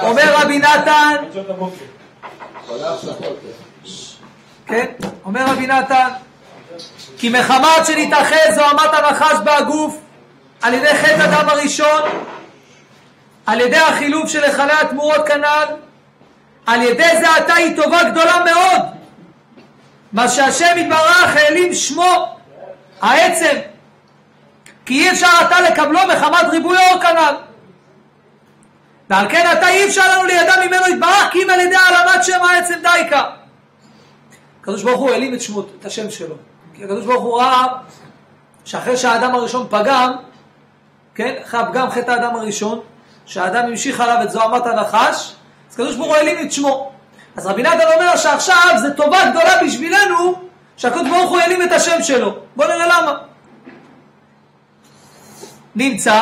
אומר רבי נתן, כן, אומר רבי נתן, כי מחמת שנתאחז זוהמת הנחש בהגוף על ידי חטא אדם הראשון, על ידי החילוף של היכלי התמורות כנ"ל, על ידי זה עתה היא טובה גדולה מאוד, מה שהשם יתברך העלים שמו העצם, כי אי אפשר עתה לקבלו מחמת ריבוי האור כנ"ל, ועל כן עתה אי אפשר לנו לידע ממנו יתברך, כי אם על ידי העלמת שם העצם דייקה. הקדוש ברוך הוא העלים את השם שלו, כי הקדוש ברוך הוא ראה שאחרי שהאדם הראשון פגם, כן, אחרי הפגם חטא האדם הראשון, שהאדם המשיך עליו את זוהמת הנחש, אז הקדוש ברוך הוא העלים את שמו. אז רבי נתן אומר שעכשיו זה טובה גדולה בשבילנו שהקדוש ברוך הוא העלים את השם שלו. בוא נראה למה. נמצא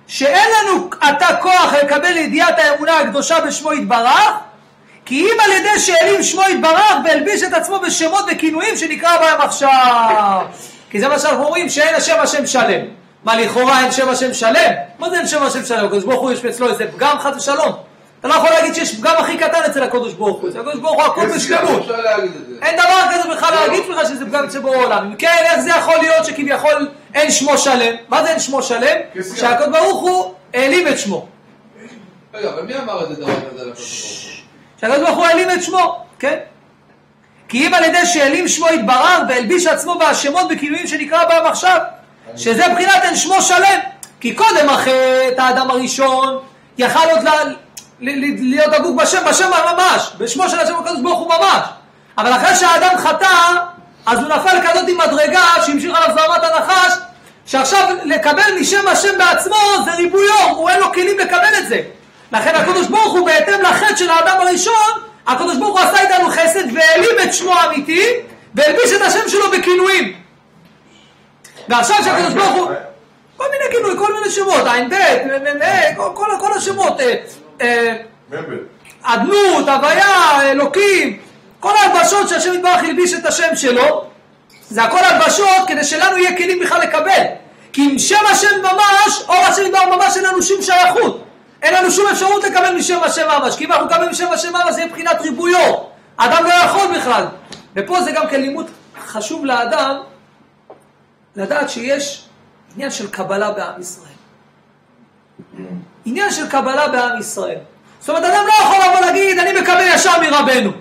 שאין לנו עתה כוח לקבל ידיעת האמונה הקדושה בשמו יתברך, כי אם על ידי שהעלים שמו יתברך והלביש את עצמו בשמות וכינויים שנקרא בהם עכשיו. כי זה מה שאנחנו אומרים, שאין השם שלם. מה, לכאורה אין שם השם שלם? מה זה אין שם השם שלם? הקדוש ברוך הוא יש אצלו איזה פגם חס ושלום. אתה לא יכול להגיד שיש פגם הכי קטן אצל הקדוש ברוך הוא. הקדוש ברוך הוא הכל בשלמות. אין דבר כזה בכלל להגיד לך שזה פגם אצל בורא עולם. אם כן, איך זה יכול להיות שכביכול אין שמו שלם? מה זה אין שמו שלם? שהקדוש ברוך הוא העלים את שמו. רגע, אבל מי אמר את זה דבר כזה לקדוש ברוך הוא? שהקדוש ברוך הוא העלים את שמו, כן? כי אם על ידי שהעלים שמו יתברך והלביש עצמו בהשמות בכינויים שנקרא בהם עכשיו, שזה בחינת אין שמו שלם. כי קודם החטא האדם הראשון יכל עוד להיות דבוק בשם ממש, בשמו של השם הקדוש ברוך הוא ממש. אבל אחרי שהאדם חטא, אז הוא נפל כזאת עם מדרגה שהמשיך עליו זוהמת הנחש, שעכשיו לקבל משם השם בעצמו זה ריבויו, הוא אין לו כלים לקבל את זה. לכן הקדוש ברוך הוא בהתאם לחטא של האדם הראשון, הקדוש ברוך הוא עשה איתנו חסד והעלים את שמו האמיתי והלביש את השם שלו בכינויים. ועכשיו שהקדוש ברוך הוא כל מיני כינוי, כל מיני שמות, עין בית, כל השמות, אדנות, הוויה, אלוקים, כל ההלבשות שהשם יתברך הלביש את השם שלו, זה הכל הלבשות כדי שלנו יהיה כלים בכלל לקבל. כי עם שם השם ממש, אור השם יתברך ממש אין לנו שום שייכות, אין לנו שום אפשרות לקבל משם השם ממש, כי אם אנחנו נקבל משם השם ממש זה יהיה מבחינת ריבויו, האדם לא יכול בכלל. ופה זה גם כן לימוד חשוב לאדם, לדעת שיש עניין של קבלה בעם ישראל. עניין של קבלה בעם ישראל. זאת אומרת, אדם לא יכול לבוא להגיד, אני מקבל ישר מרבנו.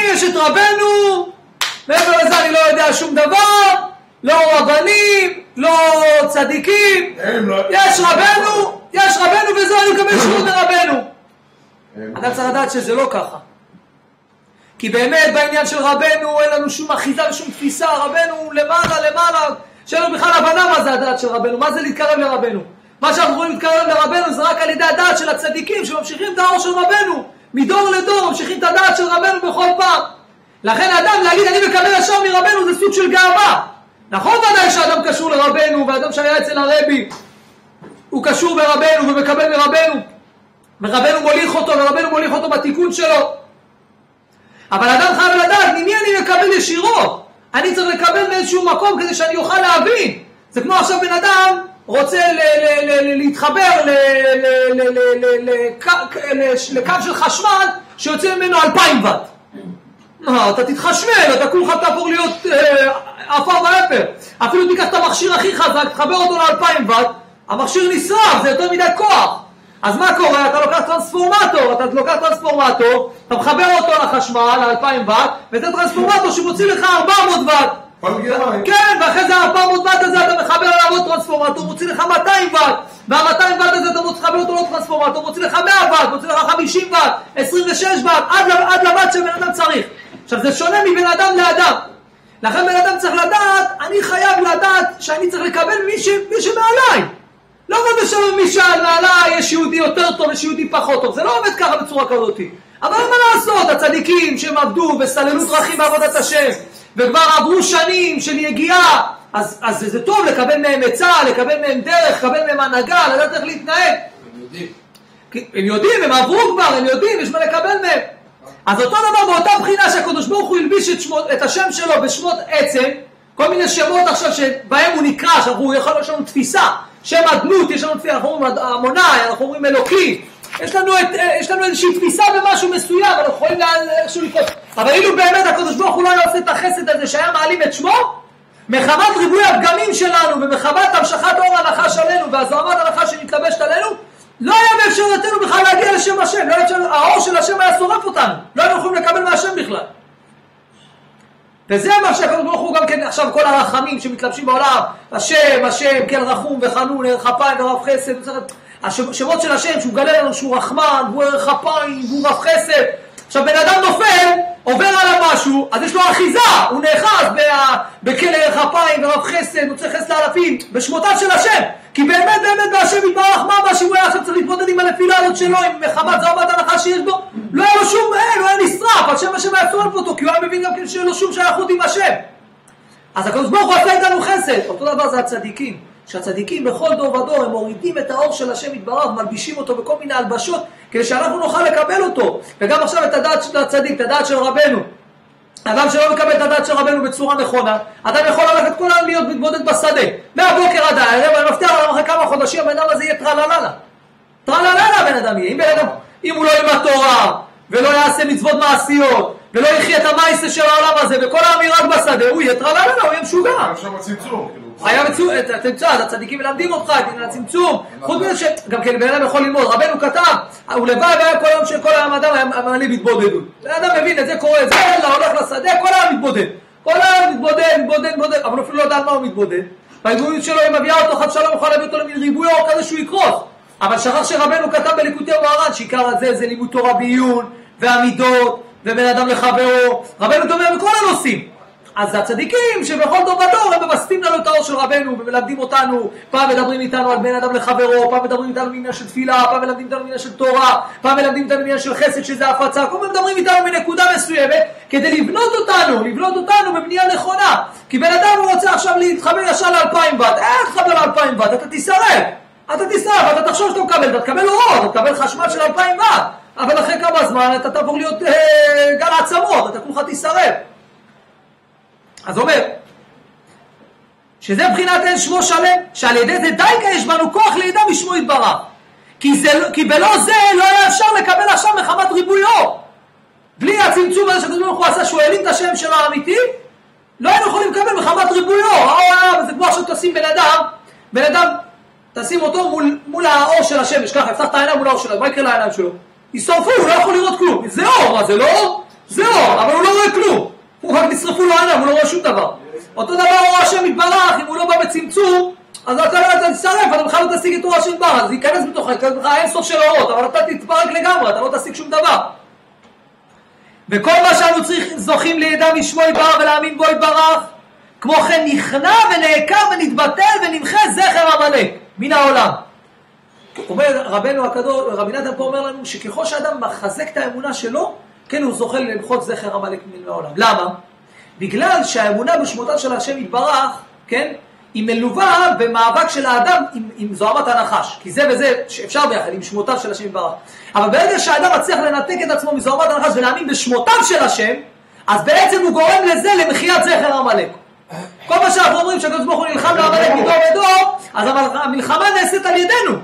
יש את רבנו, מעבר לזה אני לא יודע שום דבר, לא רבנים, לא צדיקים. יש רבנו וזו אני מקבל שירות מרבנו. אדם צריך לדעת שזה לא ככה. כי באמת בעניין של רבנו אין לנו שום אחיזה ושום תפיסה, רבנו למעלה, שאין לנו בכלל הבנה מה זה הדעת של רבנו, מה זה להתקרב לרבנו. מה שאנחנו יכולים להתקרב לרבנו זה רק על ידי הדעת של הצדיקים שממשיכים את האור של רבנו, מדור לדור ממשיכים את הדעת של רבנו בכל פעם. לכן האדם להגיד אני מקבל ישר מרבנו זה סוג של גאווה. נכון ודאי שאדם קשור לרבנו, ואדם שהיה אצל הרבי הוא קשור ברבנו ומקבל מרבנו, ורבנו מוליך אותו בתיקון שלו. אבל אדם חייב לדעת, ממי אני מקבל ישירות? אני צריך לקבל מאיזשהו מקום כדי שאני אוכל להבין. זה כמו עכשיו בן אדם רוצה להתחבר לקו של חשמל שיוצא ממנו 2000 וט. אתה תתחשמל, אתה כולך תעבור להיות אפר ואפר. אפילו תיקח את המכשיר הכי חזק, תחבר אותו ל2000 וט, המכשיר נשרף, זה יותר מדי כוח. אז מה קורה? אתה לוקח טרנספורמטור, אתה מחבר אותו לחשמל, ל2000 וט, וזה טרנספורמטור שמוציא לך 400 וט. כן, ואחרי זה 400 וט הזה אתה מחבר עליו עוד טרנספורמטור, מוציא לך 200 וט, וה200 וט הזה אתה מחבר אותו לעוד טרנספורמטור, מוציא לך 100 וט, מוציא לך 50 וט, 26 וט, עד לוט שבן אדם צריך. עכשיו זה שונה מבין אדם לאדם. לכן בן אדם צריך לדעת, אני חייב לדעת שאני צריך לקבל מי שמעליי. לא עובד בשלום מי שמעליי יש יהודי יותר טוב, יש יהודי פחות טוב. זה לא עובד ככה בצורה כזאת. אבל מה לעשות? הצדיקים שהם עבדו וסללו דרכים בעבודת השם, וכבר עברו שנים של יגיעה, אז זה טוב לקבל מהם עצה, לקבל מהם דרך, לקבל מהם הנהגה, לדעת איך להתנהג. הם יודעים, הם עברו כבר, הם יודעים, יש מה לקבל מהם. אז אותו דבר באותה בחינה שהקדוש ברוך הוא הלביש את השם שלו בשמות עצם, כל מיני שמות עכשיו שבהם הוא נקרא, שאנחנו יכול להיות לנו תפיסה, שם הדמות, יש לנו אנחנו אומרים המונאי, אנחנו אומרים אלוקי, יש לנו איזושהי תפיסה במשהו מסוים, אנחנו יכולים איכשהו לקרוא, אבל אילו באמת הקדוש ברוך הוא לא עושה את החסד הזה שהיה מעלים את שמו, מחמת ריבוי הפגמים שלנו ומחמת המשכת אור הנחש עלינו והזרמת הנחש שמתלבשת עלינו, לא היה באפשרותנו בכלל להגיע לשם השם, האור של השם היה שורף אותנו, לא היינו יכולים לקבל מהשם בכלל. וזה מה שהקדוש ברוך הוא גם כן עכשיו כל הרחמים שמתלבשים בעולם, השם, כן רחום וחנון, ערך אפיים ורב חסד, השמות של השם שהוא גלה לנו שהוא רחמן, הוא ערך אפיים, הוא רב חסד. עכשיו בן אדם נופל, עובר עליו משהו, אז יש לו אחיזה, הוא נאחז בכלא ערך אפיים ורב חסד, הוא צריך חסד לאלפים, בשמותיו של השם, כי באמת בהשם יתברך מה שהוא היה עכשיו צריך להתמודד עם הנפילה הזאת שלו, עם מחמת זרמת הנחש שיש בו, לא היה לו שום, לא היה נשרף, השם היה צורף אותו, כי הוא היה מבין גם כן שאין לו שום שייכות עם השם. אז הקדוש ברוך הוא עשה איתנו חסד. אותו דבר זה הצדיקים, שהצדיקים בכל דור ודור הם מורידים את האור של השם יתברך, מלבישים אותו בכל מיני הלבשות, כדי שאנחנו נוכל לקבל אותו. וגם עכשיו את הדעת של הצדיק, את הדעת של רבנו. אדם שלא מקבל את הדעת של רבנו בצורה נכונה, אדם יכול ללכת כל העם להיות מתבודד בשדה. מהבוקר עד הערב, אני מבטיח לנו אחרי כמה חודשים, הבן אדם הזה יהיה טרלללה. טרלללה הבן אדם יהיה. אם הוא לא ילמד תורה, ולא יעשה מצוות מעשיות, ולא יחיה את המעשה של העולם הזה, וכל העם ירק בשדה, הוא יהיה טרלללה, הוא יהיה משוגע. עכשיו הצמצום, היה תמצא, הצדיקים מלמדים אותך, את הצמצום, חוץ מזה שגם כן בן אדם יכול ללמוד, רבנו כתב, הוא לבד היה כל יום שכל העם אדם היה מעלים התבודדות. בן אדם מבין את זה, קורא את זה, אלא הולך לשדה, כל העם מתבודד. כל העם מתבודד, אבל אפילו לא יודע על מה הוא מתבודד. וההתבודדות שלו היא מביאה אותו חד שלום, יכול להביא אותו למין ריבוי אור כזה שהוא יקרוס. אבל שכח שרבנו כתב בליקוטי ומוהר"ן, שעיקר הזה זה לימוד תורה בעיון, והמידות, ובין אדם לחברו. רבנו דומה בכל הנושאים. אז הצדיקים שבכל דור ודור הם מבסטים לנו את האור של רבנו ומלמדים אותנו, פעם מדברים איתנו על בין אדם לחברו, פעם מדברים איתנו בעניין של תפילה, פעם מלמדים איתנו בעניין של תורה, פעם מלמדים איתנו בעניין של חסד שזה הפצה, כל פעם מדברים איתנו מנקודה מסוימת כדי לבנות אותנו בבנייה נכונה. כי בן אדם הוא רוצה עכשיו להתחבר ישר ל2000 ואט, איך תחבר ל2000 ואט? אתה תישרף, אתה תחשוב שאתה מקבל, אתה תקבל אור, אתה תקבל חשמל של 2000 ואט, אבל אחרי כמה זמן אתה תעבור להיות גל עצמות, אתה כולך תישרף. אז אומר, שזה בחינת אין שמו שלם, שעל ידי זה דייקה יש בנו כוח לידע משמו יתברך. כי בלא זה לא היה אפשר לקבל עכשיו מחמת ריבוי אור. בלי הצמצום הזה שקדוש ברוך הוא עשה שהוא העלים את השם שלו האמיתי, לא היינו יכולים לקבל מחמת ריבוי אור. זה כמו עכשיו תשים בן אדם, תשים אותו מול האור של השמש, ככה, יפתח את העיניים מול האור שלו, מה יקרה לעיניים שלו? ישרפו, הוא לא יכול לראות כלום. זה אור, מה זה לא אור? זה אור, אבל הוא לא רואה כלום. הוא רק נשרפו לו עיניים, הוא לא רואה שום דבר. אותו דבר אור השם יתברך, אם הוא לא בא בצמצום, אז אתה לא תשרף, אתה בכלל לא תשיג את אור השם יתברך, אז ייכנס בתוך אין סוף של אורות, אבל אתה תתפרק לגמרי, אתה לא תשיג שום דבר. וכל מה שאנו זוכים לידע משמו יתברך ולהאמין בו יתברך, כמו כן נכנע ונעקר ונתבטל ונמחה זכר עמלק מן העולם. אומר רבנו הקדוש, רבי נתן פה אומר לנו שככל שאדם מחזק את האמונה שלו, כן הוא זוכה למחות זכר עמלק מן העולם. למה? בגלל שהאמונה בשמותיו של השם יתברך, כן, היא מלווה במאבק של האדם עם זוהמת הנחש. כי זה וזה שאפשר ביחד עם שמותיו של השם יתברך. אבל ברגע שהאדם מצליח לנתק את עצמו מזוהמת הנחש ולהאמין בשמותיו של השם, אז בעצם הוא גורם לזה למחיית זכר עמלק. כל מה שאנחנו אומרים שהקדוש ברוך הוא נלחם לעמלק מדור ודור, אז המלחמה נעשית על ידינו.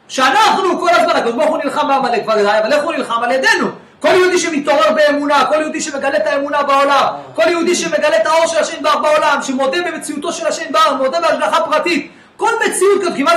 שאנחנו כל הזמן, הקדוש ברוך הוא נלחם בעמלק, אבל איך הוא נלחם? על ידינו. כל יהודי שמתעורר באמונה, כל יהודי שמגלה את האמונה בעולם, כל יהודי שמגלה את האור של השם יתברך בעולם, שמודה במציאותו של השם יתברך, מודה בהשגחה פרטית, כל מציאות כזאת, כי מה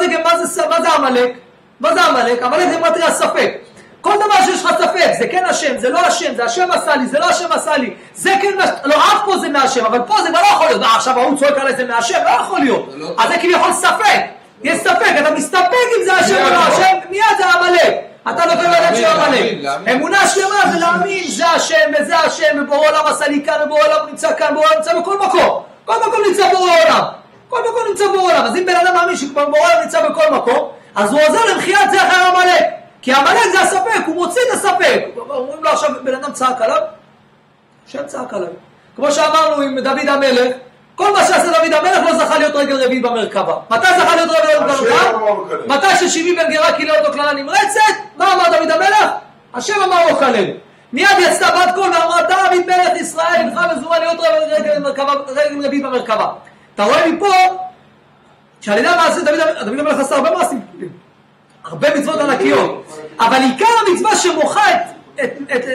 זה עמלק? מה זה עמלק? עמלק זה מטרי הספק. כל דבר שיש לך ספק, זה כן השם, זה לא השם, זה השם עשה לי, זה לא השם עשה לי, זה כן, לא, אף פה זה מהשם, אבל פה זה לא יכול להיות, עכשיו הוא צועק עליי זה מהשם, לא יכול להיות, אז זה כביכול ספק, יש ספק, אתה מסתפק אם זה השם או לא השם, מיד זה עמלק. אתה לא קורא להם של עמלק. אמונה שלמה זה להאמין, זה השם וזה השם, ובורא עולם עשה לי כאן, ובורא עולם נמצא כאן, בורא עולם נמצא בכל מקום. כל מקום נמצא בורא עולם. כל מקום נמצא בורא עולם. אז אם בן אדם מאמין שבורא עולם נמצא בכל מקום, אז הוא עוזר למחיית זכר עמלק. כי עמלק זה הספק, הוא מוציא את הספק. אומרים לו עכשיו בן אדם צעק עליו, השם צעק עליו. כמו שאמרנו עם דוד המלך, כל מה שעשה דוד המלך לא זכה להיות רגל רביעית במרכבה. מתי זכה להיות רגל רביעית במרכבה? מתי ששיבי בן גרה קילל אותו קללה נמרצת? מה אמר דוד המלך? השם אמר לו כלל. מיד יצאה בת קול ואמרה דוד מלך ישראל הנך מזומן להיות רגל רביעית במרכבה. אתה רואה מפה שעל ידי המעשה דוד המלך עשה הרבה מעשים, הרבה מצוות ענקיות, אבל עיקר המצווה שמוחה את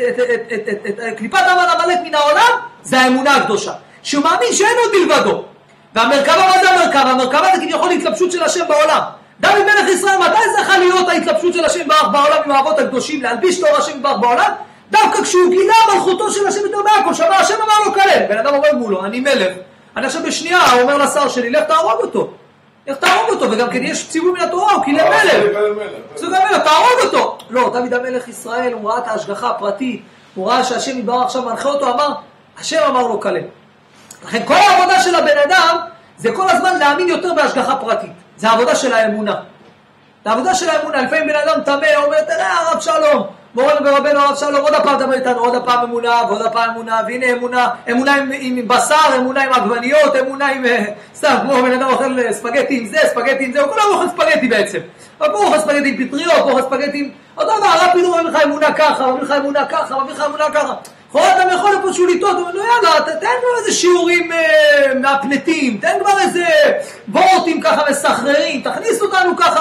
קליפת המן עמלק מן העולם, זה האמונה הקדושה, שהוא מאמין שאין עוד מלבדו. והמרכבה, מה זה המרכבה? המרכבה זה כביכול התלבשות של השם בעולם. דוד מלך ישראל, מתי זכה להיות ההתלבשות של השם יתברך בעולם עם האבות הקדושים, להלביש תואר השם יתברך בעולם? דווקא כשהוא גילה מלכותו של השם יתברך בהכל, שמה השם אמר לו כלל. בן אדם אומר מולו, אני מלך, אני עכשיו בשנייה, הוא אומר לשר שלי, לך תהרוג אותו. איך תהרוג אותו? וגם כן יש ציווי מן התורה, הוא קילל מלך. זה גם מלך, תהרוג אותו. לא, דוד המלך ישראל, הוא ראה את ההשגחה הפרטית, הוא ראה שהשם יתברך עכשיו מנחה אותו, אמר, השם אמר לו כלל. לכן כל העבודה של הבן אדם, זה כל הזמן להאמין יותר בהשגחה פרטית. זה העבודה של האמונה. זה העבודה של האמונה. לפעמים בן אדם תמה, אומר, תראה הרב שלום, מורנו ורבנו הרב שלום, עוד הפעם דבר איתנו, עוד הפעם אמונה, ועוד הפעם אמונה, והנה אמונה, אמונה עם בשר, אמונה עם עגבניות, אמונה עם, סתם, כמו בן אדם אוכל ספגטי עם זה, ספגטי עם זה, הוא כולם אוכל ספגטי בעצם. אבל פה אוכל ספגטי עם פטריות, פה אוכל ספגטי עם, עוד דבר, הרב פתאום מביא לך אמונה ככה, מביא לך אמונה ככה, מביא לך אמונה ככה. אתה יכול לפשוט ליטות, הוא אומר לו יאללה, תן כבר איזה שיעורים מהפנטים, תן כבר איזה וורטים ככה מסחררים, תכניס אותנו ככה.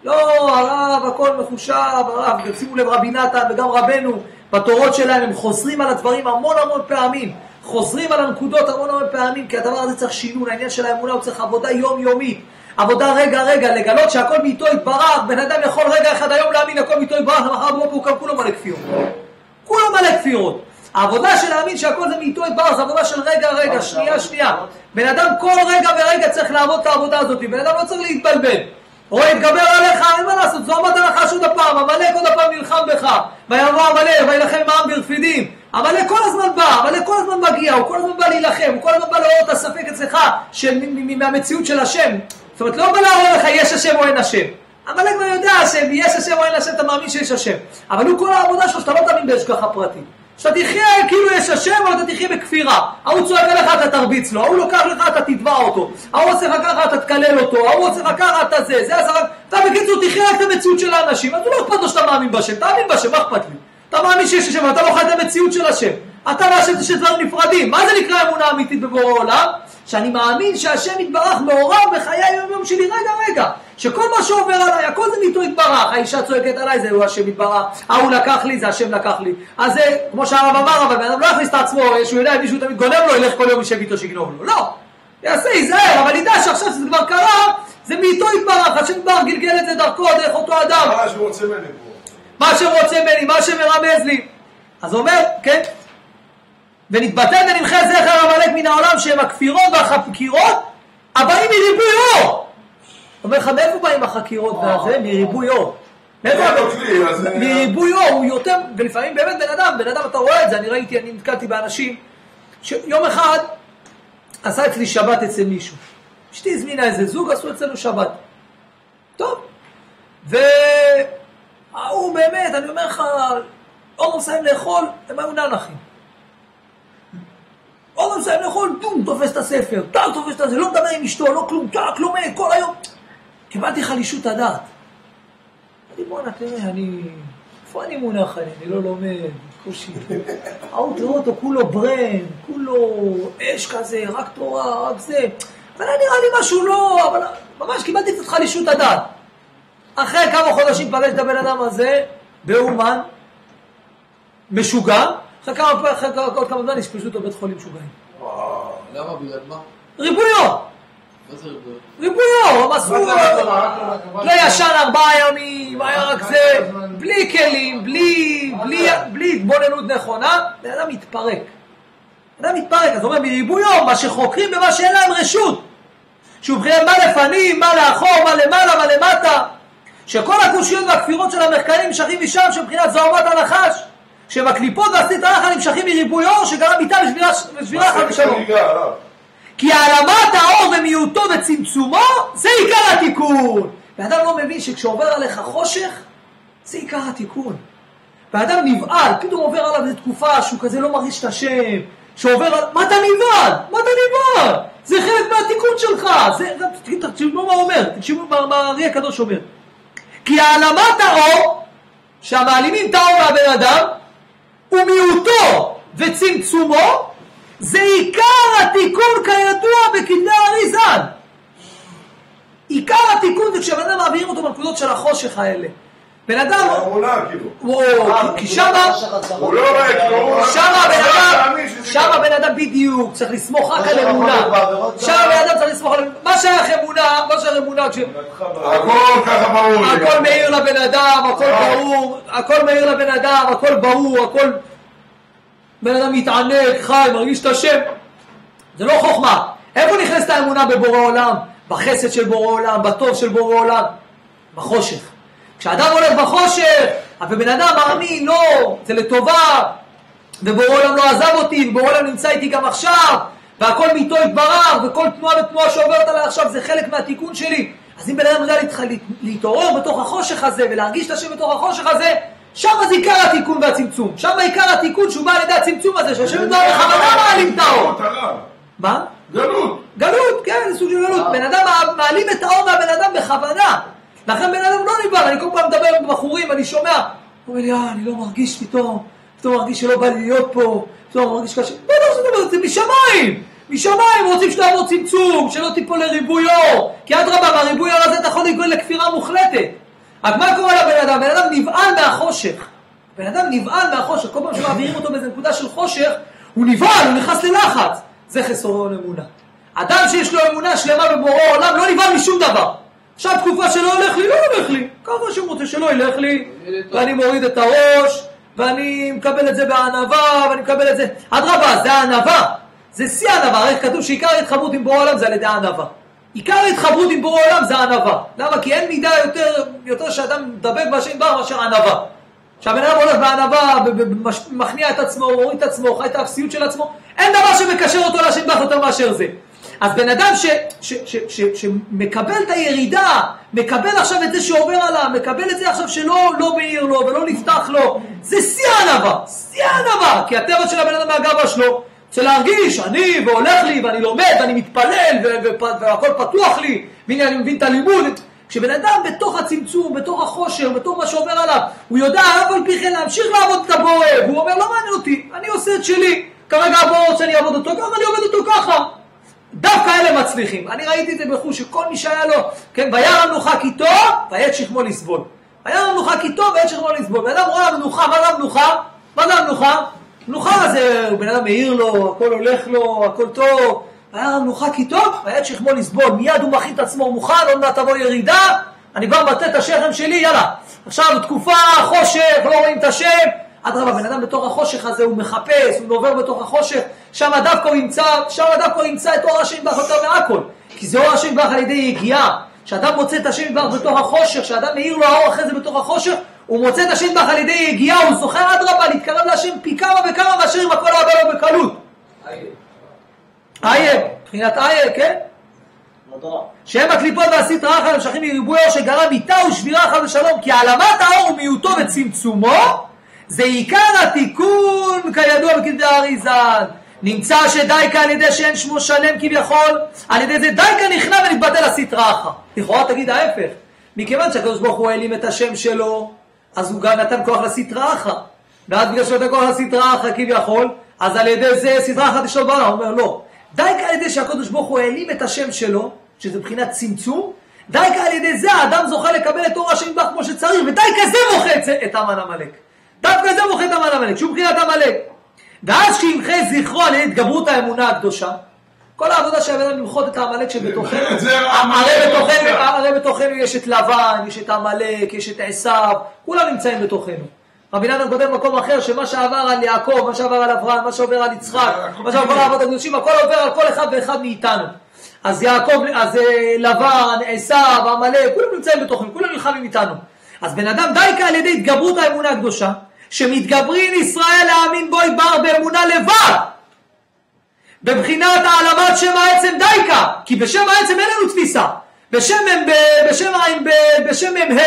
לא, הרב, הכל מחושב, הרב, שימו לב רבי נתן וגם רבנו, בתורות שלהם הם חוזרים על הדברים המון פעמים, חוזרים על הנקודות המון פעמים, כי הדבר הזה צריך שינון, העניין של האמונה הוא צריך עבודה יומיומית, עבודה רגע, לגלות שהכל מאיתו יתברך, בן אדם יכול רגע אחד היום להאמין הכל מאיתו יתברך, למחר בבוקר הוא כולו מלא כפירות. כולו מלא כפירות. העבודה של להאמין שהכל זה מאיתו יתברך, זה עבודה של רגע, שנייה. בן אדם כל רגע ורגע צריך לעבוד את העבודה הזאת, בן אדם לא צריך להתבלבל. או יתגבר עליך, אין מה לעשות, זו עמד עליך עוד הפעם, המלך עוד הפעם נלחם בך, ויבוא המלך, וילחם עם העם ברפידים. המלך כל הזמן בא, המלך כל הזמן מגיע, הוא כל הזמן בא להילחם, הוא כל הזמן בא לעורר את הספק אצלך מהמציאות של השם. זאת אומרת, לא בא לעורר לך יש השם או אין השם. המלך לא יודע השם, יש השם או אין השם, אתה מאמין שיש השם. אבל הוא כל העבודה שלו שאתה לא תאמין בהשגחה פרטית. שאתה תחיה כאילו יש השם, או אתה תחיה בכפירה. ההוא צועק עליך, אתה תרביץ לו. ההוא לוקח לך, אתה תתבע אותו. ההוא עושה לך ככה, אתה תקלל אותו. ההוא עושה לך ככה, אתה זה עשה... אתה בקיצור, תחיה רק את המציאות של האנשים. אז הוא לא אכפת לו שאתה מאמין בשם. תאמין בשם, מה אכפת לי? אתה מאמין שיש השם, אתה לא חי את המציאות של השם. אתה והשם זה דברים נפרדים. מה זה נקרא אמונה אמיתית בבורא עולם? שאני מאמין שהשם יתברך מעורב בחיי היום שלי רגע. שכל מה שעובר עליי, הכל זה מאיתו יתברך. האישה צועקת עליי, זה הוא השם יתברך. ההוא לקח לי, זה השם לקח לי. אז זה, כמו שהרב אמר, אבל בן אדם לא יכניס את עצמו, שהוא יודע, מישהו תמיד גונב לו, ילך כל יום יישב איתו שיגנוב לו. לא. יעשה, ייזהר, אבל ידע שעכשיו שזה כבר קרה, זה מאיתו יתברך. השם יתברך גלגל את זה דרכו, דרך אותו אדם. מה שרוצה ממני פה. מה שמרמז לי. אז הוא אומר, כן? ונתבטל ונמחה זכר המלך מן העולם שהם הכפירות והחקירות הבאים מריבוי אור. אומר לך, מאיפה באים החקירות והזה? מריבוי אור. מריבוי אור, הוא יותר, ולפעמים באמת בן אדם אתה רואה את זה, אני נתקלתי באנשים, שיום אחד עשה אצלי שבת אצל מישהו. אשתי הזמינה איזה זוג, עשו אצלנו שבת. טוב. והוא באמת, אני אומר לך, אור מסיים לאכול, הם היו ננחים. אור מסיים לאכול, דום, תופס את הספר, תופס את זה, לא מדבר עם אשתו, לא כלום, לומד, כל היום. קיבלתי חלישות הדעת. בוא נתראה, איפה אני מונח? אני לא לומד, קושי. תראו אותו, כולו ברן, כולו אש כזה, רק תורה, רק זה. אבל נראה לי משהו לא, אבל ממש קיבלתי קצת חלישות הדעת. אחרי כמה חודשים פגש את הבן אדם הזה, באומן, משוגע, אחרי עוד כמה זמן נשפשו אותו בית חולים משוגעים. למה? בגלל מה? ריבויו! מה זה ריבויו? ריבויו! מסרו... לא ישן 4 ימים, היה רק זה, בלי כלים, בלי התבוננות נכונה, בן אדם מתפרק. אז הוא אומר, מריבויו, מה שחוקרים במה שאין להם רשות. שהוא בחיין מה לפנים, מה לאחור, מה למעלה, מה למטה. שכל הקושיות והכפירות של המחקרים נמשכים משם, שבחינת זוהמת הנחש. שבקליפות ועשית הנחל נמשכים מריבוי אור שגרם איתה לשבירה חד ושלום. כי העלמת האור ומיעוטו וצמצומו זה עיקר התיקון. ואדם לא מבין שכשעובר עליך חושך זה עיקר התיקון. ואדם נבעל, פתאום עובר עליו איזו תקופה שהוא כזה לא מרגיש את השם, שעובר על... מה אתה נבעל? זה חלק מהתיקון שלך. תקשיבו מה הוא אומר, תקשיבו מה הארי הקדוש אומר. כי העלמת האור שהמעלימים את האור מהבן אדם ומיעוטו וצמצומו זה עיקר התיקון כידוע בכתבי האריז"ל. עיקר התיקון זה כשבן אדם מעבירים אותו בנקודות של החושך האלה. בן אדם... כי שמה... שמה בן אדם בדיוק, צריך לסמוך רק על אמונה. שמה בן אדם צריך לסמוך על אמונה. מה שייך אמונה? מה שייך אמונה? הכל ככה ברור. הכל מאיר לבן אדם, הכל ברור. הכל מאיר לבן אדם, הכל ברור, הכל... בן אדם מתענק, חי, מרגיש את השם. זה לא חוכמה. איפה נכנסת האמונה בבורא עולם? בחסד של בורא עולם, בטוב של בורא עולם. בחושך. כשאדם הולך בחושך, ובן אדם מאמין, לא, זה לטובה, ובורא עולם לא עזב אותי, ובורא עולם נמצא איתי גם עכשיו, והכל מאיתו התברר, וכל תנועה ותנועה שעוברת עליי עכשיו זה חלק מהתיקון שלי. אז אם בן אדם יודע להתעורר בתוך החושך הזה, ולהרגיש את השם בתוך החושך הזה, שם זה עיקר התיקון והצמצום. שם עיקר התיקון שהוא בא על ידי הצמצום הזה, שהשם ידוע בכוונה מעלים את האור. מה? גלות. גלות, כן, זה סוג של גלות. בן אדם מעלים את האור מהבן אדם בכוונה. לכן בן אדם לא נבהל, אני כל פעם מדבר עם בחורים, אני שומע, הוא אומר לי, אני לא מרגיש פתאום מרגיש שלא בא לי להיות פה, פתאום מרגיש קשה. זה משמיים, משמיים רוצים שתעבור צמצום, שלא תיפול לריבוי אור, כי עד רבה, מהריבוי אור הזה אתה יכול לגרום לכפירה מוחלטת. רק מה קורה לבן אדם? בן אדם נבעל מהחושך, בן אדם נבעל מהחושך, כל פעם שמעבירים אותו באיזו נקודה של חושך, הוא נבעל, הוא נכנס ללחץ, זה חסרון אמונה. אדם שיש לו אמונה שלמה בבורא עולם לא נבעל משום דבר. עכשיו תקופה שלא הולך לי, לא הולך לי. ככה שהוא רוצה שלא ילך לי, ואני מוריד את הראש, ואני מקבל את זה בענווה, ואני מקבל את זה. אדרבה, זה הענווה. זה שיא הענווה. הרי כתוב שעיקר ההתחברות עם בורא עולם זה על ידי הענווה. עיקר ההתחברות עם בורא עולם זה הענווה. למה? כי אין מידה יותר שאדם מדבק בהשם בר מאשר הענווה. שהבן אדם הולך בענווה, מכניע את עצמו, מוריד את עצמו, חי את האפסיות של עצמו, אין דבר שמקשר אותו להשם בר יותר מאשר זה. אז בן אדם שמקבל את הירידה, מקבל עכשיו את זה שעובר עליו, מקבל את זה עכשיו שלא מאיר לו ולא נפתח לו, זה שיא הענווה, שיא הענווה, כי הטבע של הבן אדם מהגבוה שלו, רוצה להרגיש, אני והולך לי ואני לומד ואני מתפלל והכל פתוח לי, והנה אני מבין את הלימוד. כשבן אדם בתוך הצמצום, בתוך החושר, בתוך מה שעובר עליו, הוא יודע אף על פי כן להמשיך לעבוד את הבורא, והוא אומר לא מעניין אותי, אני עושה את שלי, כרגע הבורא רוצה אני אעבוד אותו ככה, אני עובד אותו ככה. דווקא אלה מצליחים. אני ראיתי את זה בחוש שכל מי שהיה לו, כן, וירא מנוחה כי טוב, ועת שכמו לסבול. וירא מנוחה כי טוב, ועת שכמו לסבול. בן אדם רואה מנוחה, מה זה המנוחה? מה זה המנוחה? מנוחה זה, בן אדם מאיר לו, הכל הולך לו, הכל טוב. וירא מנוחה כי טוב, ועת שכמו לסבול. מיד הוא מכין את עצמו מוכן, עוד מעט תבוא ירידה, אני כבר מטה את השכם שלי, יאללה. עכשיו תקופה, חושך, לא רואים את השם. אדרבה, בן אדם בתוך החושך הזה הוא מחפש, הוא עובר בתוך החושך, שם דווקא הוא ימצא את אור השם יתברך יותר מהכל. כי זה אור השם יתברך על ידי יגיעה. כשאדם מוצא את השם יתברך בתוך החושך, כשאדם מאיר לו האור אחרי זה בתוך החושך, הוא מוצא את השם יתברך על ידי יגיעה, הוא זוכר אדרבה להתקרב להשם פי כמה וכמה מאשר אם הכל עבר לו בקלות. איה, מבחינת איה, כן? שהם הקליפות והסטרא אחרא נמשכים מריבוי אור שגרם איתה ושבירה חס ושלום, כי העלמת האור ומיעוטו וצמצומו זה עיקר התיקון כידוע בכתבי האריז"ל. נמצא שדייקה על ידי שאין שמו שלם כביכול, על ידי זה דייקה נכנע ונתבטל הסטרא אחרא. לכאורה תגיד ההפך, מכיוון שהקדוש ברוך הוא העלים את השם שלו, אז הוא גם נתן כוח לסטרא אחרא, ואז בגלל שהוא נתן כוח לסטרא אחרא כביכול, אז על ידי זה סטרא אחרא תשלוט בעולם. הוא אומר לא, דייקה על ידי שהקדוש ברוך הוא העלים את השם שלו, שזה מבחינת צמצום, דייקה על ידי זה האדם זוכה לקבל את אור השם יתברך כמו שצריך, ודייקה זה מוחה את המן עמלק. דווקא זה מוחה את המן עמלק, שהוא מבחינת עמלק. ואז שימחה זכרו על התגברות האמונה הקדושה, כל העבודה שהבאנו למחות את העמלק שבתוכנו, הרי בתוכנו יש את לבן, יש את עמלק, יש את עשיו, כולם נמצאים בתוכנו. רבי נתן כותב במקום אחר שמה שעבר על יעקב, מה שעבר על אברהם, מה שעובר על יצחק, מה שעבר על העבודה הקדושים, הכל עובר על כל אחד ואחד מאיתנו. אז יעקב, אז לבן, עשיו, עמלק, כולם נמצאים בתוכנו, כולם נלחמים איתנו. אז בן אדם דייקה על ידי התגברות האמונה הקדושה, שמתגברין ישראל להאמין בו יתברך באמונה לבד, בבחינת העלמת שם העצם דייקה, כי בשם העצם אין לנו תפיסה. בשם הם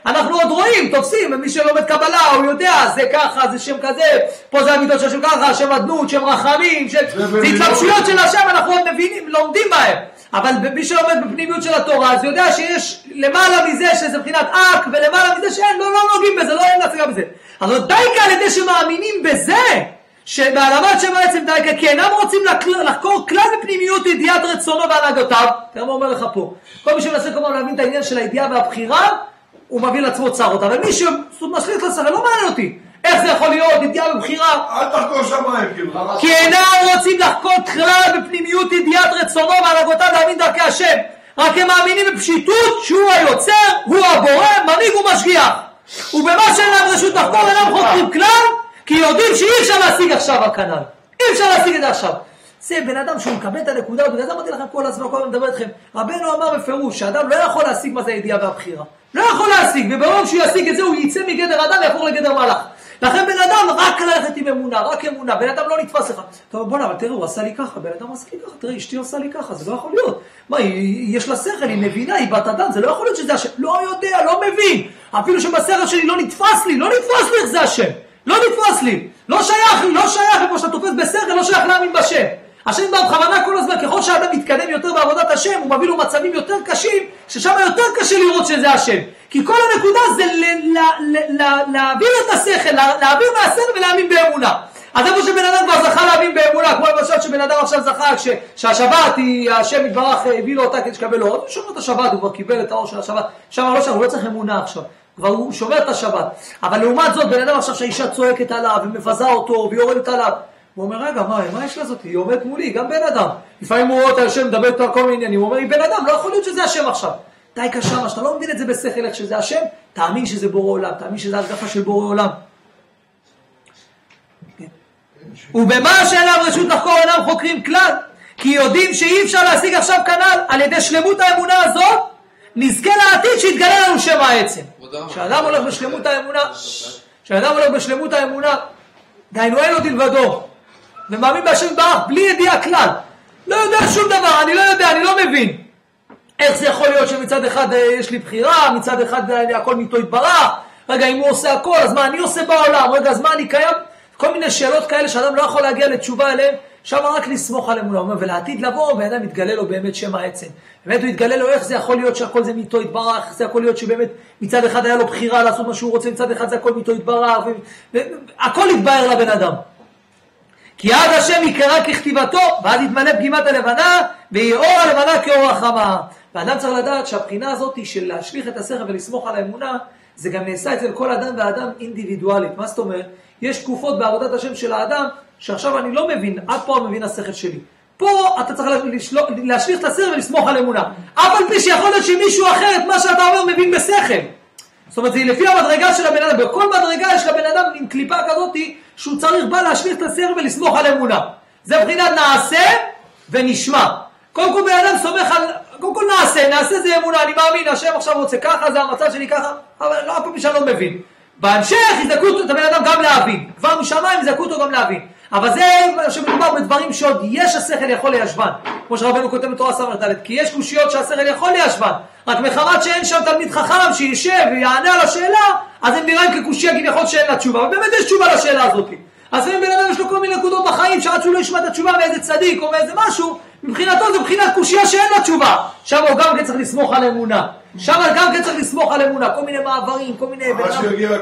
אנחנו עוד רואים, תופסים, מי שלומד קבלה הוא יודע, זה ככה, זה שם כזה, פה זה המידות של שם ככה, שם עדנות, שם רחמים, זה התלבשויות של השם, אנחנו עוד מבינים, לומדים בהם. אבל מי שלומד בפנימיות של התורה, אז יודע שיש למעלה מזה שזה מבחינת אק, ולמעלה מזה שאין, לא נוגעים בזה, לא אין להצגה בזה. אז דייקה על ידי שמאמינים בזה, שבהעלמת שם העצם דייקה, כי אינם רוצים לחקור כלל בפנימיות ידיעת רצונו והנהגותיו. תראה מה אומר לך פה. כל מי שמנסה כמובן להבין את העניין של הידיעה והבחירה, הוא מביא לעצמו צרות. אבל מי שמשליט לשכל, לא מעניין אותי. איך זה יכול להיות, ידיעה ובחירה? אל תחקור שמיים, כאילו. כי אינם רוצים לחקור כלל בפנימיות ידיעת רצונו והנהגותיו להבין דרכי השם. רק הם מאמינים בפשיטות שהוא היוצר, הוא הבורא, מנהיג ומשגיח. ובמה שאין להם רשות לחקור אינם חוקרים כלל, כי יודעים שאי אפשר להשיג עכשיו הכנ"ל. אי אפשר להשיג את זה עכשיו. זה בן אדם שהוא מקבל את הנקודה, ובגלל זה אמרתי לכם כל הזמן, כל הזמן מדבר אתכם. רבנו אמר בפירוש שאדם לא יכול להשיג מה זה הידיעה והבחירה. לא יכול להשיג, וברוב שהוא ישיג את זה הוא יצא מגדר אדם ויהפוך לגדר מלאך. לכן בן אדם רק ללכת עם אמונה, רק אמונה, בן אדם לא נתפס לך. טוב בוא אבל תראו, הוא עשה לי ככה, בן אדם עשה לי ככה, תראי אשתי עושה לי ככה, זה לא יכול להיות. מה, יש לה שכל, היא מבינה, היא בת אדם, זה לא יכול להיות שזה השם. לא יודע, לא מבין. אפילו שבשכל שלי לא נתפס לי איך זה השם. לא נתפס לי, לא שייך לי, לא שייך לי, כמו שאתה תופס בשכל, לא שייך להאמין בשם. השם בא בכוונה כל הזמן, ככל שהאדם מתקדם יותר בעבודת השם, הוא מביא לו מצבים יותר קשים, ששם יותר קשה לראות שזה השם. כי כל הנקודה זה להעביר את השכל, להעביר מהשכל ולהאמין באמונה. אז איפה שבן אדם כבר זכה להאמין באמונה, כמו למשל שבן אדם עכשיו זכה, שהשבת היא, השם יתברך הביא לו אותה כדי שקבל לו, הוא שומר את השבת, הוא כבר קיבל את האור של השבת, שם הוא לא צריך אמונה עכשיו. כבר הוא שומר את השבת. אבל לעומת זאת, בן אדם עכשיו שהאישה צועקת עליו, ומבזה אותו, ויורדת עליו. הוא אומר, רגע, מה יש לזאת? היא עומדת מולי, גם בן אדם. לפעמים הוא רואה את השם, מדבר איתו על כל מיני עניינים. הוא אומר, היא בן אדם, לא יכול להיות שזה השם עכשיו. די קשה, שאתה לא מבין את זה בשכל, איך שזה השם, תאמין שזה בורא עולם, תאמין שזה הרגפה של בורא עולם. ובמה שאין להם רשות לחקור אינם חוקרים כלל, כי יודעים שאי אפשר להשיג עכשיו כנ"ל, על ידי שלמות האמונה הזאת, נזכה לעתיד שיתגלה לנו שם העצם. כשאדם הולך בשלמות האמונה, דיינו אין לו דלבדו, ומאמין בהשם יתברך בלי ידיעה כלל. לא יודע שום דבר, אני לא יודע, אני לא מבין. איך זה יכול להיות שמצד אחד יש לי בחירה, מצד אחד הכל מאיתו יתברך, רגע אם הוא עושה הכל, אז מה אני עושה בעולם, רגע אז מה אני קיים? כל מיני שאלות כאלה שאדם לא יכול להגיע לתשובה אליהם, שם רק לסמוך על אמונה, ולעתיד לבוא, ואדם יתגלה לו באמת שם העצם. באמת הוא יתגלה לו איך זה יכול להיות שהכל זה מאיתו יתברך, איך זה יכול להיות שבאמת מצד אחד היה לו בחירה לעשות מה שהוא רוצה, מצד אחד זה הכל מאיתו יתברך, הכל יתבהר לבן אדם. כי עד השם יקרא ככתיבתו, ואז יתמלא פגימת הלבנה, ויהיה אור הלבנה כאור החמה. ואדם צריך לדעת שהבחינה הזאת של להשליך את השכל ולסמוך על האמונה, זה גם נעשה אצל כל אדם ואדם אינדיבידואלית. מה זאת אומרת? יש תקופות בעבודת השם של האדם, שעכשיו אני לא מבין, עד פה אני מבין השכל שלי. פה אתה צריך להשליך את השכל ולסמוך על אמונה. אבל פי שיכול להיות שמישהו אחר, את מה שאתה אומר, מבין בשכל. זאת אומרת, זה לפי המדרגה של הבן אדם. בכל מדרגה יש לבן אדם עם קליפה כזאת, שהוא צריך בה להשליך את השכל ולסמוך על אמונה. זה בחינת נעשה ונשמע. קודם כל בן אדם סומך על... קודם כל נעשה זה אמונה, אני מאמין, השם עכשיו רוצה ככה, זה המצב שלי ככה, אבל לא, אף פעם שאני לא מבין. בהמשך יזדקו את הבן אדם גם להבין. כבר משמיים יזדקו אותו גם להבין. אבל זה שמדובר בדברים שעוד יש השכל יכול להישבן. כמו שרבנו כותב בתורה ס"ד, כי יש קושיות שהשכל יכול להישבן. רק מחמת שאין שם תלמיד חכם שישב ויענה על השאלה, אז הם נראים כקושיה כביכול שאין לה תשובה. ובאמת יש תשובה לשאלה הזאת. אז אם בן אדם יש לו כל מיני נקודות בחיים שעד שהוא לא ישמע את התשובה מאיזה צדיק או מאיזה משהו, מבחינתו זה מבחינת קושיה שאין לה תשובה. שם הוא גם כן צריך לסמוך על אמונה. שם גם כן צריך לסמוך על אמונה. כל מיני מעברים, כל מיני...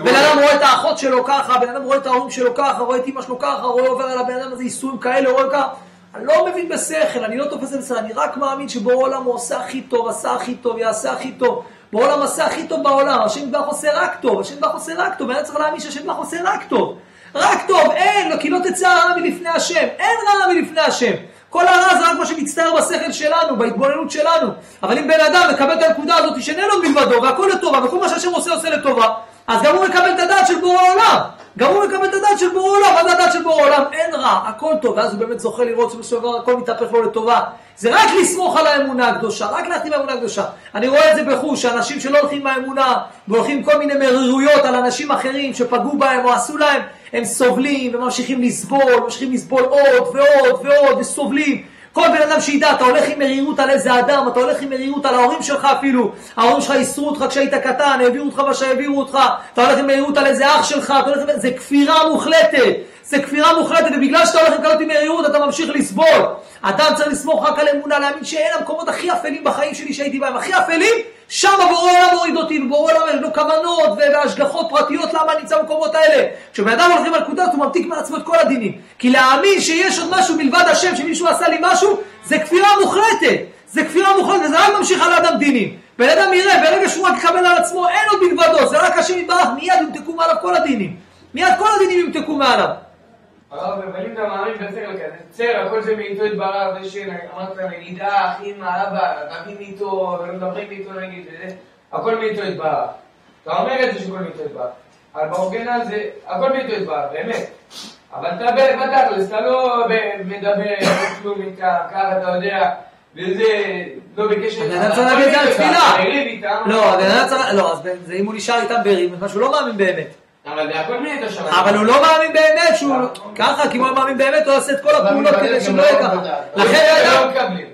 בן אדם רואה את האחות שלו ככה, בן אדם רואה את ההורים שלו ככה, רואה את אמא שלו ככה, רואה עובר על הבן אדם הזה איסורים כאלה, רואה ככה. אני לא מבין בשכל, אני לא תופס את זה, אני רק מאמין שבורא עולם הוא עושה הכי טוב, עשה הכי טוב, יעשה הכי טוב. בורא עולם עשה הכי טוב בעולם, השם יתברך עושה רק טוב, השם יתברך עושה רק טוב, ואני צריך להאמין שהשם יתברך עושה רק טוב. רק טוב, אין, כי לא תצא הרע מלפני השם, אין רע מלפני השם. כל הרע זה רק מה שמצטער בשכל שלנו, בהתבוננות שלנו. אבל אם בן אדם מקבל את הנקודה הזאת שאיננו מלבדו, והכל לטובה, וכל מה שהשם עושה לטובה, אז גם הוא מקבל את הדעת של בורא עולם. גם הוא מקבל את הדעת של בורא עולם, אז הדעת של בורא עולם אין רע, הכל טוב, ואז הוא באמת זוכה לראות שבסופו הכל מתהפך לו לטובה. זה רק לסמוך על האמונה הקדושה, רק להחתים האמונה הקדושה. אני רואה את זה בחוש, שאנשים שלא הולכים מהאמונה, והולכים כל מיני מרירויות על אנשים אחרים שפגעו בהם או עשו להם, הם סובלים וממשיכים לסבול עוד ועוד ועוד, וסובלים. כל בן אדם שידע, אתה הולך עם מרירות על איזה אדם, אתה הולך עם מרירות על ההורים שלך אפילו, ההורים שלך איסרו אותך כשהיית קטן, העבירו אותך מה שהעבירו אותך, אתה הולך עם מרירות על איזה אח שלך, זה כפירה מוחלטת, זה כפירה מוחלטת, ובגלל שאתה הולך עם כזאת עם מרירות אתה ממשיך לסבול. אדם צריך לסמוך רק על אמונה, להאמין שאין המקומות הכי אפלים בחיים שלי שהייתי בהם, הכי אפלים, שם בורא עולם מוריד אותי, ובורא עולם לא כוונות והשגחות פרטיות למה נמצא במקומות האלה. כשבן אדם הולכים על נקודה, הוא ממתיק מעצמו את כל הדינים. כי להאמין שיש עוד משהו מלבד השם, שמישהו עשה לי משהו, זה כפירה מוחלטת. זה כפירה מוחלטת, וזה רק ממשיך על האדם דינים. בן אדם יראה, ברגע שהוא רק יקבל על עצמו, אין עוד מלבדו, זה רק השם יתברך, מיד ימתקו מעליו כל הדינים. מיד כל הדינים ימתקו מעליו. הרב, אבל אם אתה מאמין בצר לכאן, צר, הכל זה מאיתו יתברך, אמרת נגידה, אחים, אבא, רבים מאיתו, ומדברים מאיתו, נגיד, הכל מאיתו יתברך. אתה אומר את זה שכל מאיתו יתברך. אבל באורגנל זה, הכל מאיתו יתברך, באמת. אבל אתה בתכלס, אתה לא מדבר, כלום איתה, ככה אתה יודע, וזה לא בקשר... הבן אדם צריך להגיד את זה על תפילה. לא, הבן אדם צריך... לא, אז זה אם הוא נשאר איתם בריב, מה שהוא לא מאמין באמת. אבל זה הכל מאיתו שם. אבל הוא לא מאמין באמת שהוא... ככה, כי הוא מאמין באמת, הוא עושה את כל הפעולות כדי שהוא לא יהיה ככה. לכן... לא מקבלים.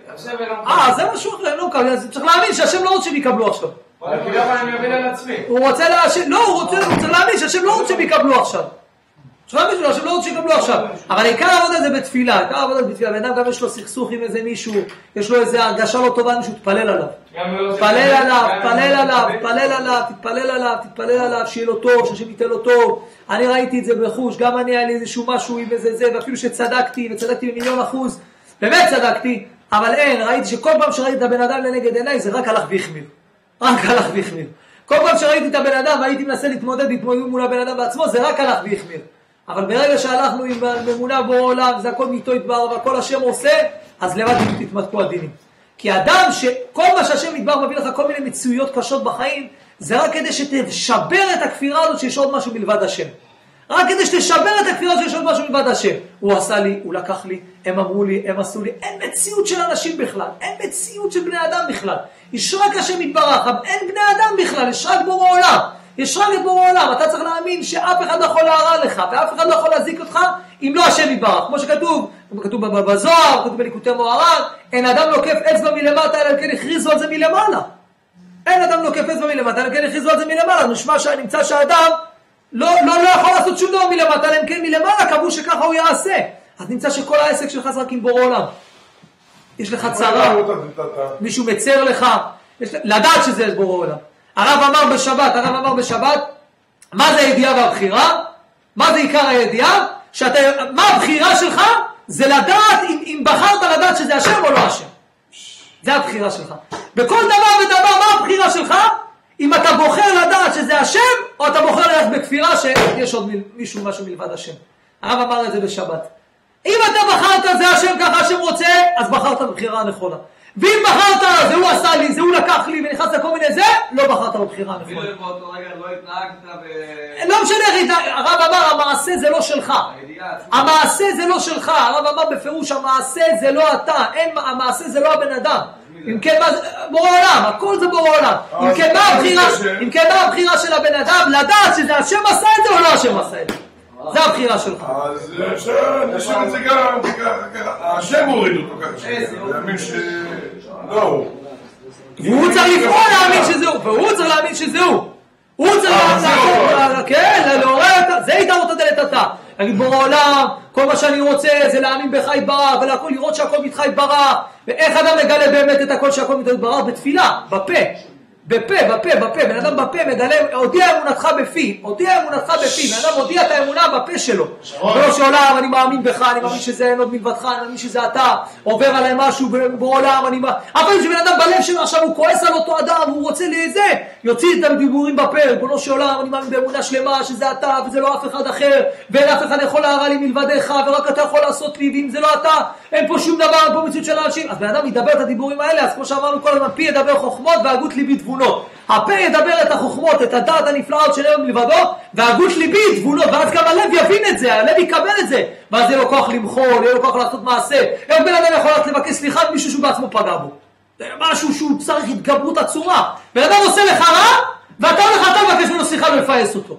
זה משהו אחר, לא מקבלים. אז צריך להאמין שהשם לא רוצה שהם יקבלו עכשיו. אבל כאילו אני מבין על עצמי. הוא רוצה להאשים... לא, הוא צריך להאמין שהשם לא רוצה שהם יקבלו עכשיו. שואל בשביל השם לא רוצה שיקבלו עכשיו. אבל העיקר העבודה זה בתפילה, העיקר העבודה זה בתפילה. בן אדם גם יש לו סכסוך עם איזה מישהו, יש לו איזה הרגשה לא טובה, מישהו תפלל עליו. תתפלל עליו, שיהיה לו טוב, שהשם ייתן לו טוב. אני ראיתי את זה בחוש, גם אני היה לי איזשהו משהו עם איזה זה, ואפילו שצדקתי, וצדקתי ב1,000,000%, באמת צדקתי, אבל אין, ראיתי שכל פעם שראיתי את הבן אדם לנגד עיניי, זה רק הלך והחמיר. כל פעם שראיתי את הבן אדם והייתי מנסה להתמודד מול הבן אדם בעצמו, זה רק הלך והחמיר. אבל ברגע שהלכנו עם אמונה בעולם, זה הכל מאיתו יתברך, והכל השם עושה, אז לבד תתמתקו הדינים. כי אדם שכל מה שהשם יתברך מביא לך כל מיני מציאויות קשות בחיים, זה רק כדי שתשבר את הכפירה הזאת שיש עוד משהו מלבד השם. רק כדי שתשבר את הכפירה הזאת שיש עוד משהו מלבד השם. הוא עשה לי, הוא לקח לי, הם אמרו לי, הם עשו לי. אין מציאות של אנשים בכלל, אין מציאות של בני אדם בכלל. יש רק השם יתברך, אין בני אדם בכלל, יש רק בורא עולם. יש רק את בורא עולם, אתה צריך להאמין שאף אחד לא יכול להרע לך, ואף אחד לא יכול להזיק אותך אם לא השם יתברך. כמו שכתוב בזוהר, כתוב בליקוטי מוהר"ן, אין אדם לוקף אצבע מלמטה, אלא כן הכריזו על זה מלמעלה. אין אדם לוקף אצבע מלמטה, אלא כן הכריזו על זה מלמעלה. נמצא שהאדם לא יכול לעשות שום דבר מלמטה, אלא כן מלמעלה, קבעו שככה הוא יעשה. אז נמצא שכל העסק שלך זה רק עם בורא עולם. יש לך צרה, מישהו מצר לך, לדעת שזה בורא עולם. הרב אמר בשבת, מה זה הידיעה והבחירה? מה זה עיקר הידיעה? מה הבחירה שלך? זה לדעת אם בחרת לדעת שזה השם או לא השם. זה הבחירה שלך. בכל דבר ודבר, מה הבחירה שלך? אם אתה בוחר לדעת שזה השם, או אתה בוחר ללכת בכפירה שיש עוד מישהו משהו מלבד השם. הרב אמר את זה בשבת. אם אתה בחרת זה השם ככה השם רוצה, אז בחרת בבחירה הנכונה. ואם בחרת, זה הוא עשה לי, זה הוא לקח לי ונכנס לכל מיני זה, לא בחרת בבחירה הנכונה. אפילו באותו רגע לא התנהגת לא משנה, הרב אמר, המעשה זה לא שלך. המעשה זה לא שלך. הרב אמר בפירוש, המעשה זה לא אתה. המעשה זה לא הבן אדם. אם כן, בורא עולם, הכל זה בורא עולם. אם כן, מה הבחירה של הבן אדם? לדעת שזה השם עשה את זה או לא השם עשה את זה. זה הבחירה שלך. אז נשאר את זה גם, השם הוריד אותו ככה, להאמין לא הוא. והוא צריך לפעול להאמין שזהו, והוא צריך להאמין שזהו. הוא צריך לעשות, כן, לעורר, זה התארות הדלת אתה. להגיד בורא עולם, כל מה שאני רוצה זה להאמין בך יתברך, ולהכל לראות שהכל מתך יתברך. ואיך אדם מגלה באמת את הכל שהכל מתך יתברך? בתפילה, בפה. בן אדם בפה מגלה, הודיע אמונתך בפי, בן אדם הודיע את האמונה בפה שלו. ולא שעולם, אני מאמין בך, אני מאמין שזה אין עוד מלבדך, אני מאמין שזה אתה, עובר עליי משהו בעולם, אני מאמין. אבל שבן אדם בלב שלו עכשיו הוא כועס על אותו אדם, הוא רוצה לזה, יוציא את הדיבורים בפה, ולא שעולם, אני מאמין באמונה שלמה, שזה אתה וזה לא אף אחד אחר, ואין אף אחד יכול להרע לי מלבדך, ורק אתה יכול לעשות לי, ואם זה לא אתה, אין פה שום דבר, אין פה מציאות של אנשים. אז בן אדם ידבר את הדיבורים האלה, אז כמו שאמרנו כל הזמן, פי ידבר חוכמות והגות ליבי תבונות. הפה ידבר את החוכמות, את הדעת הנפלאות של היום מלבדו, והגות ליבי תבונות, ואז גם הלב יבין את זה, הלב יקבל את זה, ואז יהיה לו כוח למחול, יהיה לו כוח לעשות מעשה. איך בן אדם יכול לבקש סליחה ממישהו שהוא בעצמו פגע בו? זה משהו שהוא צריך התגברות עצומה. בן אדם עושה לך רע, ואתה הולך אתה מבקש ממנו סליחה ולפייס אותו.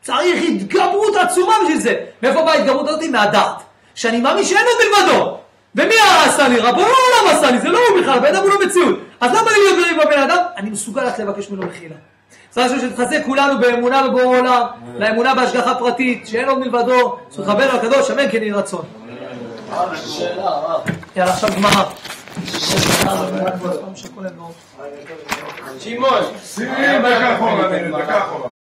צריך התגברות עצומה בשביל זה. מאיפה באה ההתגברות הזאת? מהדעת. שאני מאמין שאין עוד מלבדו. ומי עשה לי רע? בוא לא עולם עשה לי, זה לא הוא בכלל, בן אדם הוא לא מציאות. אז למה לי להיות גרים בבן אדם? אני מסוגל רק לבקש ממנו מחילה. צריך שתחזק כולנו באמונה ובורא עולם, לאמונה בהשגחה פרטית, שאין עוד מלבדו, זכות רבנו הקדוש, אמן כן יהי רצון. יאללה, עכשיו גמרא. שמעון. שים דקה אחורה, דקה אחורה.